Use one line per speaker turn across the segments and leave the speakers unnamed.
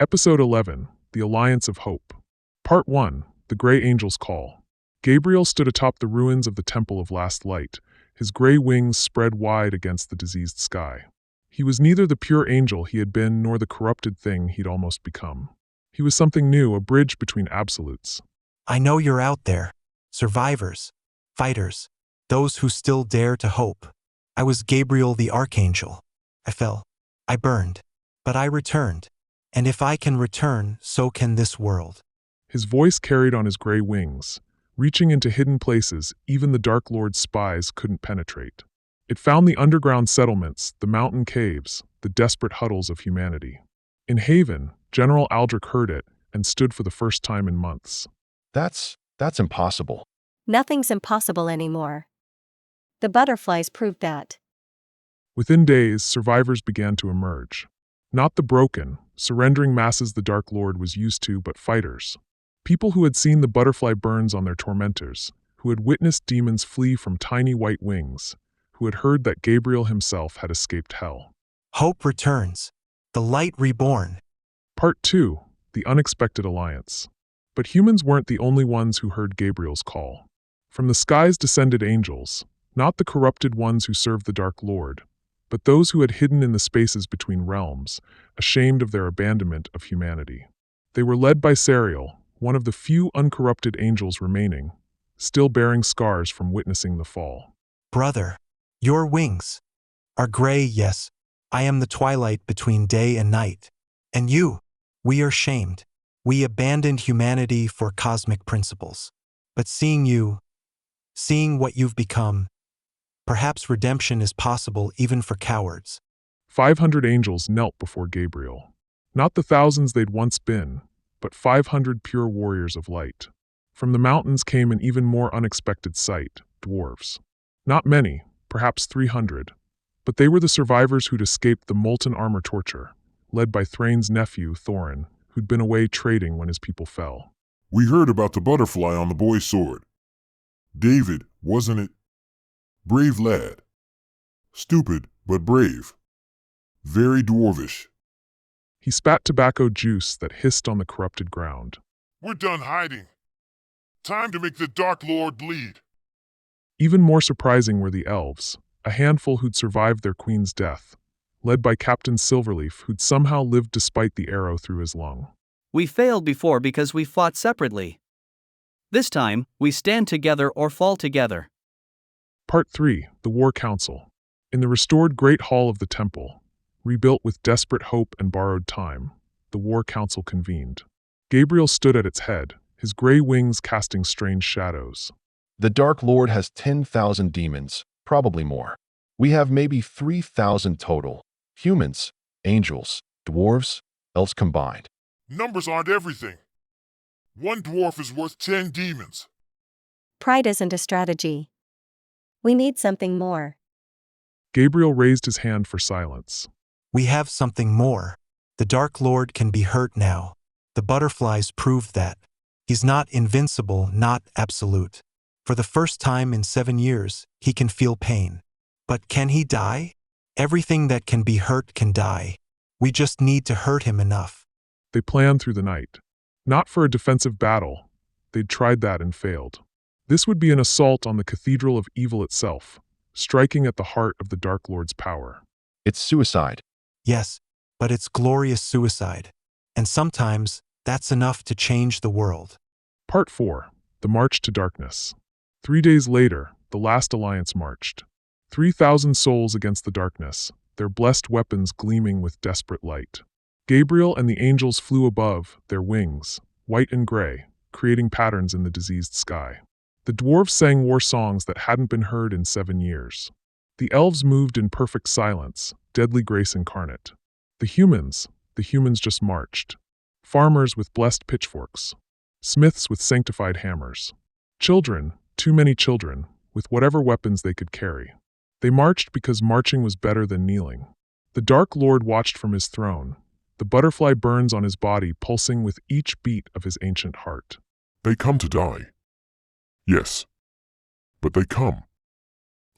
Episode 11, The Alliance of Hope. Part 1, The Grey Angel's Call. Gabriel stood atop the ruins of the Temple of Last Light, his gray wings spread wide against the diseased sky. He was neither the pure angel he had been nor the corrupted thing he'd almost become. He was something new, a bridge between absolutes.
I know you're out there, survivors, fighters, those who still dare to hope. I was Gabriel the Archangel. I fell. I burned. But I returned. And if I can return, so can this world.
His voice carried on his gray wings, reaching into hidden places even the Dark Lord's spies couldn't penetrate. It found the underground settlements, the mountain caves, the desperate huddles of humanity. In Haven, General Aldrich heard it and stood for the first time in months.
That's impossible.
Nothing's impossible anymore. The butterflies proved that.
Within days, survivors began to emerge. Not the broken, surrendering masses the Dark Lord was used to, but fighters. People who had seen the butterfly burns on their tormentors, who had witnessed demons flee from tiny white wings, who had heard that Gabriel himself had escaped hell.
Hope returns. The light reborn.
Part 2, The Unexpected Alliance. But humans weren't the only ones who heard Gabriel's call. From the skies descended angels, not the corrupted ones who served the Dark Lord, but those who had hidden in the spaces between realms, ashamed of their abandonment of humanity. They were led by Sariel, one of the few uncorrupted angels remaining, still bearing scars from witnessing the fall.
Brother, your wings are gray, yes. I am the twilight between day and night. And you, we are shamed. We abandoned humanity for cosmic principles. But seeing you, seeing what you've become, perhaps redemption is possible even for cowards.
500 angels knelt before Gabriel. Not the thousands they'd once been, but 500 pure warriors of light. From the mountains came an even more unexpected sight, dwarves. Not many, perhaps 300, but they were the survivors who'd escaped the molten armor torture, led by Thrain's nephew, Thorin, who'd been away trading when his people fell.
We heard about the butterfly on the boy's sword. David, wasn't it? Brave lad. Stupid, but brave. Very dwarvish.
He spat tobacco juice that hissed on the corrupted ground.
We're done hiding. Time to make the Dark Lord bleed.
Even more surprising were the elves, a handful who'd survived their queen's death, led by Captain Silverleaf, who'd somehow lived despite the arrow through his lung.
We failed before because we fought separately. This time, we stand together or fall together.
Part 3, The War Council. In the restored Great Hall of the Temple, rebuilt with desperate hope and borrowed time, the War Council convened. Gabriel stood at its head, his gray wings casting strange shadows.
The Dark Lord has 10,000 demons, probably more. We have maybe 3,000 total. Humans, angels, dwarves, elves combined.
Numbers aren't everything. One dwarf is worth 10 demons.
Pride isn't a strategy. We need something more.
Gabriel raised his hand for silence.
We have something more. The Dark Lord can be hurt now. The butterflies proved that. He's not invincible, not absolute. For the first time in 7 years, he can feel pain. But can he die? Everything that can be hurt can die. We just need to hurt him enough.
They planned through the night. Not for a defensive battle. They'd tried that and failed. This would be an assault on the Cathedral of Evil itself, striking at the heart of the Dark Lord's power.
It's suicide.
Yes, but it's glorious suicide. And sometimes, that's enough to change the world.
Part 4, The March to Darkness. 3 days later, the last alliance marched. 3,000 souls against the darkness, their blessed weapons gleaming with desperate light. Gabriel and the angels flew above, their wings, white and gray, creating patterns in the diseased sky. The dwarves sang war songs that hadn't been heard in 7 years. The elves moved in perfect silence, deadly grace incarnate. The humans just marched. Farmers with blessed pitchforks. Smiths with sanctified hammers. Children, too many children, with whatever weapons they could carry. They marched because marching was better than kneeling. The Dark Lord watched from his throne, the butterfly burns on his body pulsing with each beat of his ancient heart.
They come to die. Yes, but they come.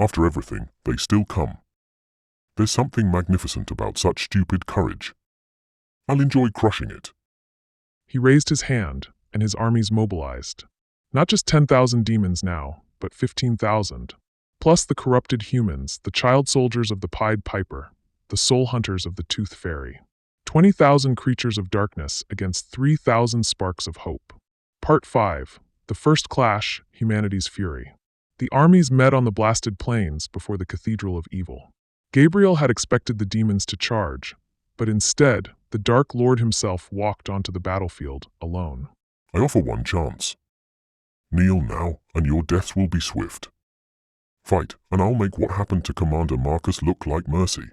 After everything, they still come. There's something magnificent about such stupid courage. I'll enjoy crushing it.
He raised his hand, and his armies mobilized. Not just 10,000 demons now, but 15,000. Plus the corrupted humans, the child soldiers of the Pied Piper, the soul hunters of the Tooth Fairy. 20,000 creatures of darkness against 3,000 sparks of hope. Part 5. The First Clash, Humanity's Fury. The armies met on the blasted plains before the Cathedral of Evil. Gabriel had expected the demons to charge, but instead, the Dark Lord himself walked onto the battlefield alone.
I offer one chance. Kneel now, and your deaths will be swift. Fight, and I'll make what happened to Commander Marcus look like mercy.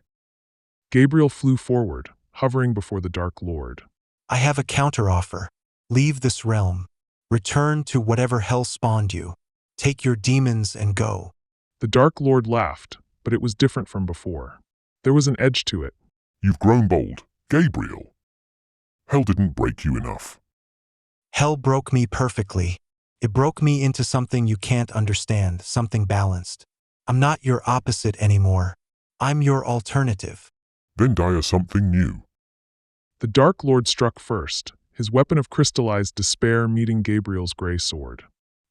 Gabriel flew forward, hovering before the Dark Lord.
I have a counteroffer. Leave this realm. Return to whatever hell spawned you. Take your demons and go.
The Dark Lord laughed, but it was different from before. There was an edge to it.
You've grown bold, Gabriel. Hell didn't break you enough.
Hell broke me perfectly. It broke me into something you can't understand, something balanced. I'm not your opposite anymore. I'm your alternative.
Then die as something new.
The Dark Lord struck first, his weapon of crystallized despair meeting Gabriel's gray sword.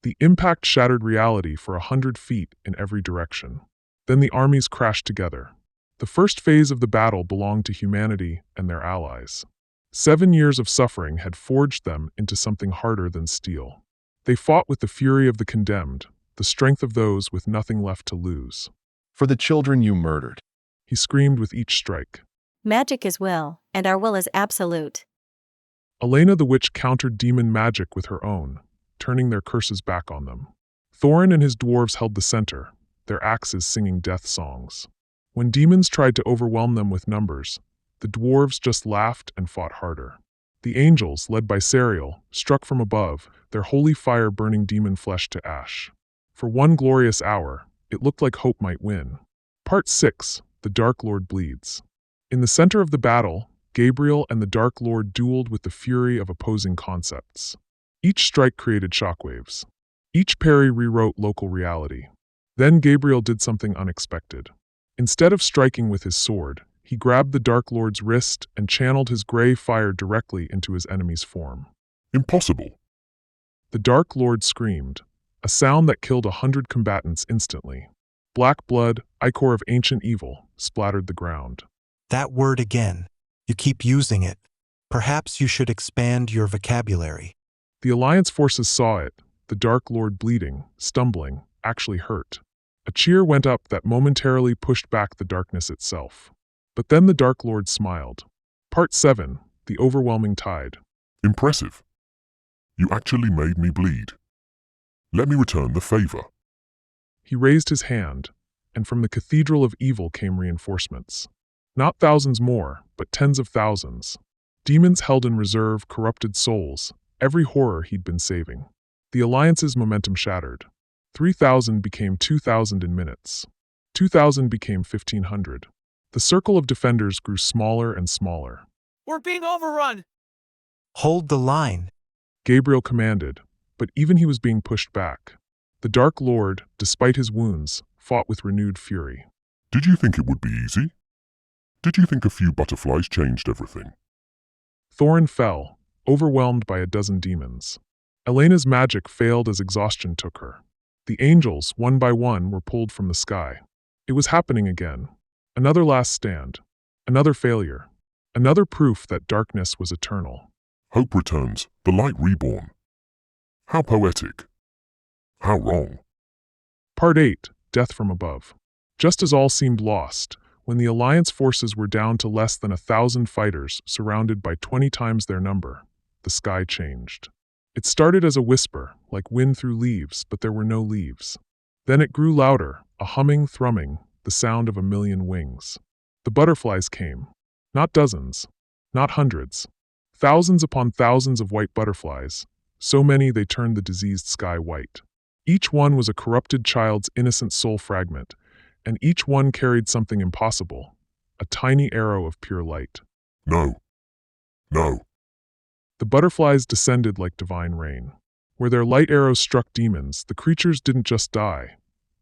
The impact shattered reality for 100 feet in every direction. Then the armies crashed together. The first phase of the battle belonged to humanity and their allies. 7 years of suffering had forged them into something harder than steel. They fought with the fury of the condemned, the strength of those with nothing left to lose.
For the children you murdered.
He screamed with each strike.
Magic is will, and our will is absolute.
Elena the witch countered demon magic with her own, turning their curses back on them. Thorin and his dwarves held the center, their axes singing death songs. When demons tried to overwhelm them with numbers, the dwarves just laughed and fought harder. The angels, led by Sariel, struck from above, their holy fire burning demon flesh to ash. For one glorious hour, it looked like hope might win. Part 6. The Dark Lord Bleeds. In the center of the battle, Gabriel and the Dark Lord dueled with the fury of opposing concepts. Each strike created shockwaves. Each parry rewrote local reality. Then Gabriel did something unexpected. Instead of striking with his sword, he grabbed the Dark Lord's wrist and channeled his gray fire directly into his enemy's form.
Impossible.
The Dark Lord screamed, a sound that killed 100 combatants instantly. Black blood, ichor of ancient evil, splattered the ground.
That word again. You keep using it. Perhaps you should expand your vocabulary.
The Alliance forces saw it, the Dark Lord bleeding, stumbling, actually hurt. A cheer went up that momentarily pushed back the darkness itself. But then the Dark Lord smiled. Part 7. The Overwhelming Tide.
Impressive. You actually made me bleed. Let me return the favor.
He raised his hand, and from the Cathedral of Evil came reinforcements. Not thousands more, but tens of thousands. Demons held in reserve corrupted souls, every horror he'd been saving. The Alliance's momentum shattered. 3,000 became 2,000 in minutes. 2,000 became 1,500. The circle of defenders grew smaller and smaller.
We're being overrun!
Hold the line.
Gabriel commanded, but even he was being pushed back. The Dark Lord, despite his wounds, fought with renewed fury.
Did you think it would be easy? Did you think a few butterflies changed everything?
Thorin fell, overwhelmed by a dozen demons. Elena's magic failed as exhaustion took her. The angels, one by one, were pulled from the sky. It was happening again. Another last stand. Another failure. Another proof that darkness was eternal.
Hope returns, the light reborn. How poetic. How wrong.
Part 8. Death from Above. Just as all seemed lost, when the Alliance forces were down to less than 1,000 fighters surrounded by 20 times their number, the sky changed. It started as a whisper, like wind through leaves, but there were no leaves. Then it grew louder, a humming, thrumming, the sound of 1,000,000 wings. The butterflies came. Not dozens. Not hundreds. Thousands upon thousands of white butterflies, so many they turned the diseased sky white. Each one was a corrupted child's innocent soul fragment, and each one carried something impossible, a tiny arrow of pure light.
No. No.
The butterflies descended like divine rain. Where their light arrows struck demons, the creatures didn't just die.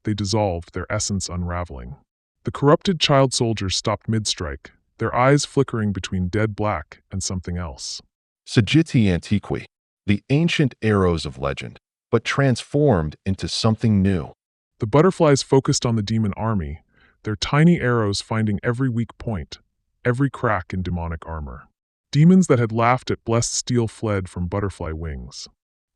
They dissolved, their essence unraveling. The corrupted child soldiers stopped mid-strike, their eyes flickering between dead black and something else.
Sagiti Antiqui, the ancient arrows of legend, but transformed into something new.
The butterflies focused on the demon army, their tiny arrows finding every weak point, every crack in demonic armor. Demons that had laughed at blessed steel fled from butterfly wings.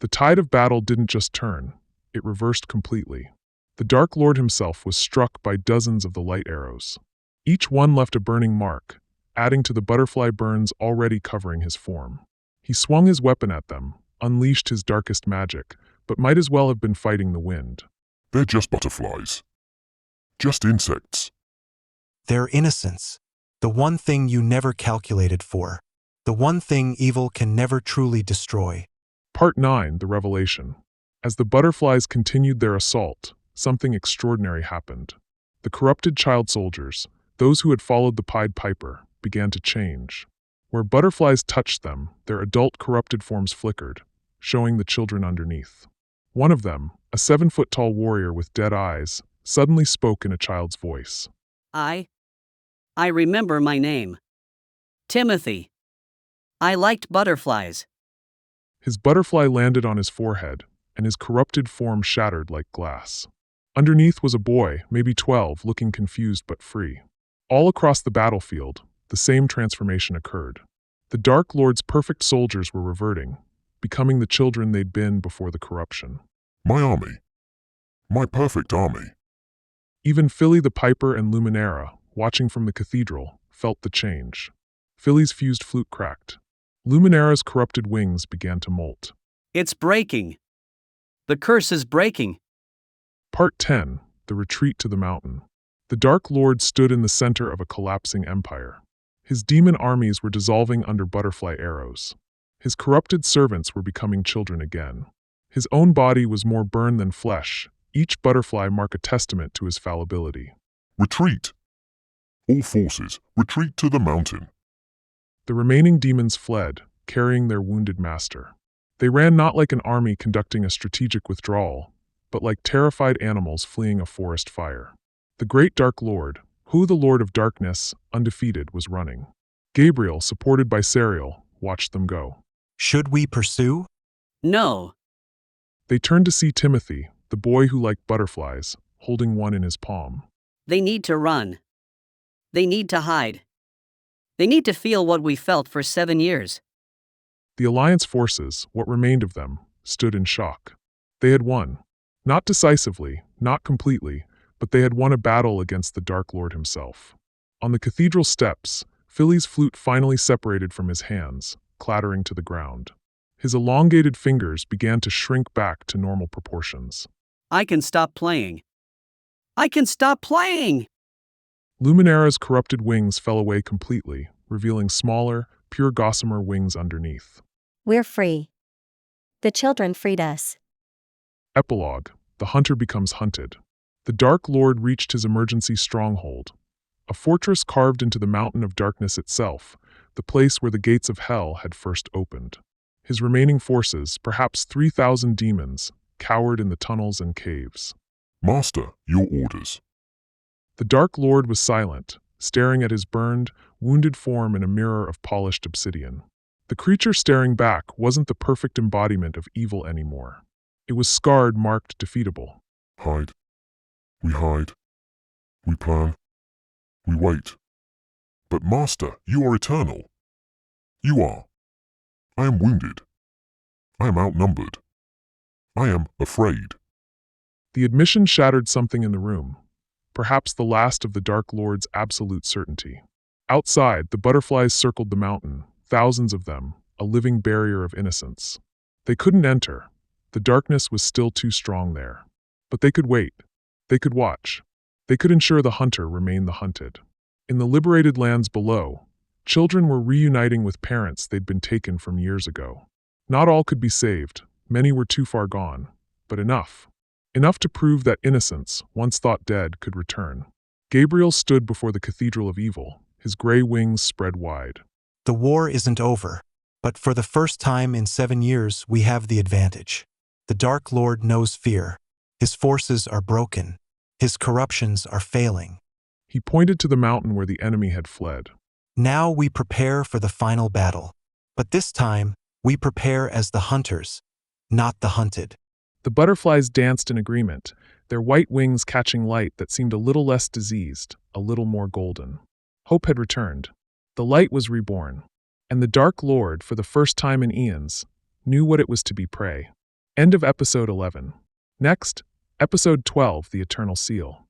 The tide of battle didn't just turn, it reversed completely. The Dark Lord himself was struck by dozens of the light arrows. Each one left a burning mark, adding to the butterfly burns already covering his form. He swung his weapon at them, unleashed his darkest magic, but might as well have been fighting the wind.
They're just butterflies. Just insects.
Their innocence, the one thing you never calculated for, the one thing evil can never truly destroy.
Part 9, The Revelation. As the butterflies continued their assault, something extraordinary happened. The corrupted child soldiers, those who had followed the Pied Piper, began to change. Where butterflies touched them, their adult corrupted forms flickered, showing the children underneath. One of them, a 7-foot-tall warrior with dead eyes, suddenly spoke in a child's voice.
I remember my name. Timothy. I liked butterflies.
His butterfly landed on his forehead, and his corrupted form shattered like glass. Underneath was a boy, maybe 12, looking confused but free. All across the battlefield, the same transformation occurred. The Dark Lord's perfect soldiers were reverting, becoming the children they'd been before the corruption.
My army. My perfect army.
Even Philly the Piper and Luminera, watching from the cathedral, felt the change. Philly's fused flute cracked. Luminera's corrupted wings began to molt.
It's breaking. The curse is breaking.
Part 10, The Retreat to the Mountain. The Dark Lord stood in the center of a collapsing empire. His demon armies were dissolving under butterfly arrows. His corrupted servants were becoming children again. His own body was more burned than flesh. Each butterfly marked a testament to his fallibility.
Retreat. All forces, retreat to the mountain.
The remaining demons fled, carrying their wounded master. They ran not like an army conducting a strategic withdrawal, but like terrified animals fleeing a forest fire. The great Dark Lord, who the Lord of Darkness, undefeated, was running. Gabriel, supported by Sariel, watched them go.
Should we pursue?
No.
They turned to see Timothy, the boy who liked butterflies, holding one in his palm.
They need to run. They need to hide. They need to feel what we felt for 7 years.
The Alliance forces, what remained of them, stood in shock. They had won. Not decisively, not completely, but they had won a battle against the Dark Lord himself. On the cathedral steps, Philly's flute finally separated from his hands, clattering to the ground. His elongated fingers began to shrink back to normal proportions.
I can stop playing. I can stop playing!
Luminera's corrupted wings fell away completely, revealing smaller, pure gossamer wings underneath.
We're free. The children freed us.
Epilogue: The hunter becomes hunted. The Dark Lord reached his emergency stronghold, a fortress carved into the mountain of darkness itself, the place where the gates of hell had first opened. His remaining forces, perhaps 3,000 demons, cowered in the tunnels and caves.
Master, your orders.
The Dark Lord was silent, staring at his burned, wounded form in a mirror of polished obsidian. The creature staring back wasn't the perfect embodiment of evil anymore. It was scarred, marked defeatable.
Hide. We hide. We plan. We wait. But Master, you are eternal. You are. I am wounded. I am outnumbered. I am afraid.
The admission shattered something in the room, perhaps the last of the Dark Lord's absolute certainty. Outside, the butterflies circled the mountain, thousands of them, a living barrier of innocence. They couldn't enter. The darkness was still too strong there. But they could wait. They could watch. They could ensure the hunter remained the hunted. In the liberated lands below, children were reuniting with parents they'd been taken from years ago. Not all could be saved. Many were too far gone. But enough. Enough to prove that innocence, once thought dead, could return. Gabriel stood before the Cathedral of Evil, his gray wings spread wide.
The war isn't over, but for the first time in 7 years we have the advantage. The Dark Lord knows fear. His forces are broken. His corruptions are failing.
He pointed to the mountain where the enemy had fled.
Now we prepare for the final battle. But this time, we prepare as the hunters, not the hunted.
The butterflies danced in agreement, their white wings catching light that seemed a little less diseased, a little more golden. Hope had returned. The light was reborn. And the Dark Lord, for the first time in eons, knew what it was to be prey. End of episode 11. Next, episode 12, The Eternal Seal.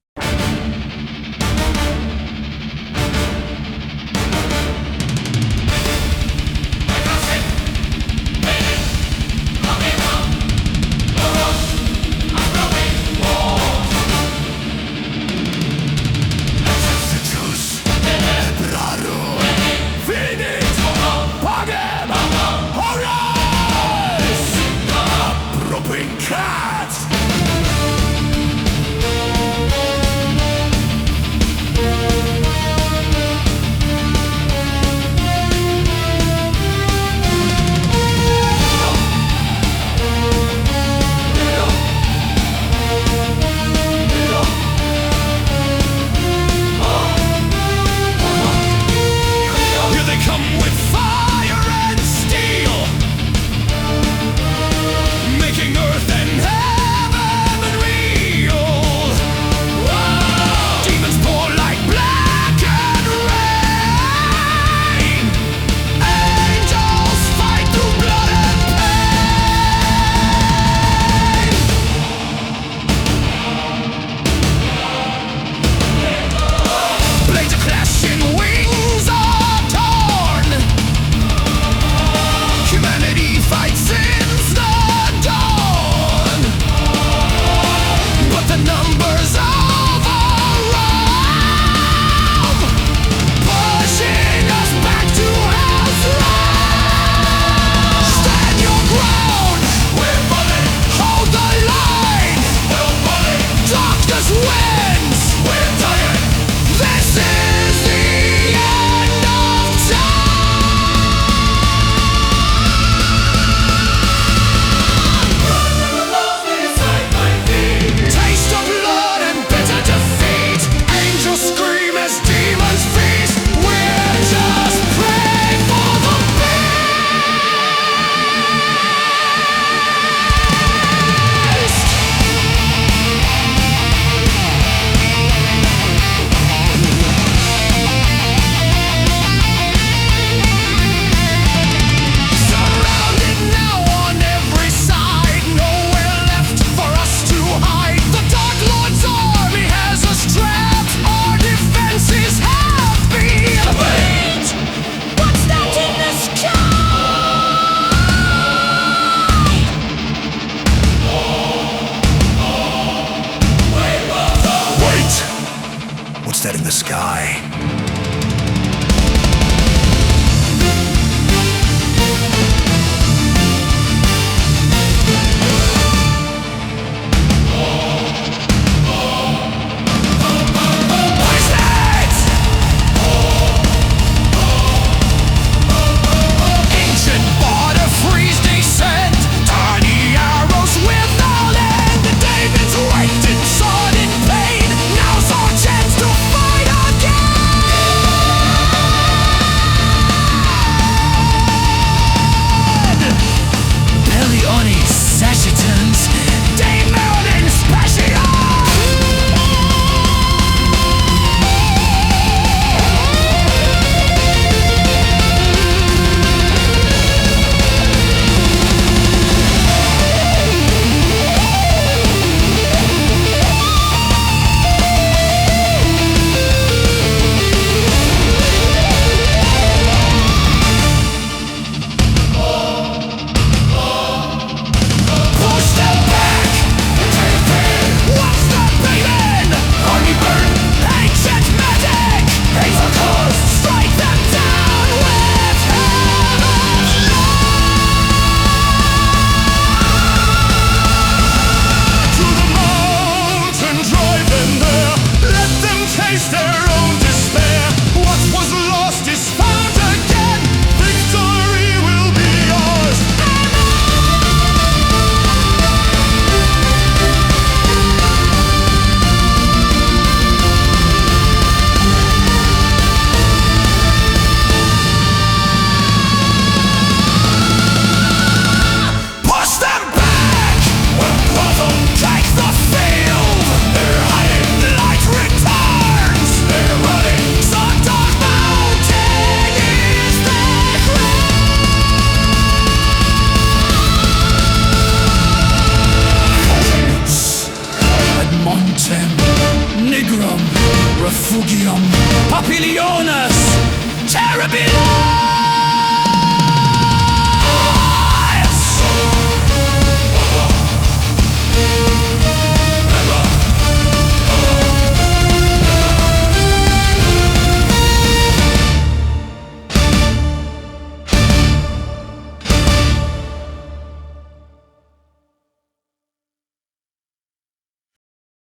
a bit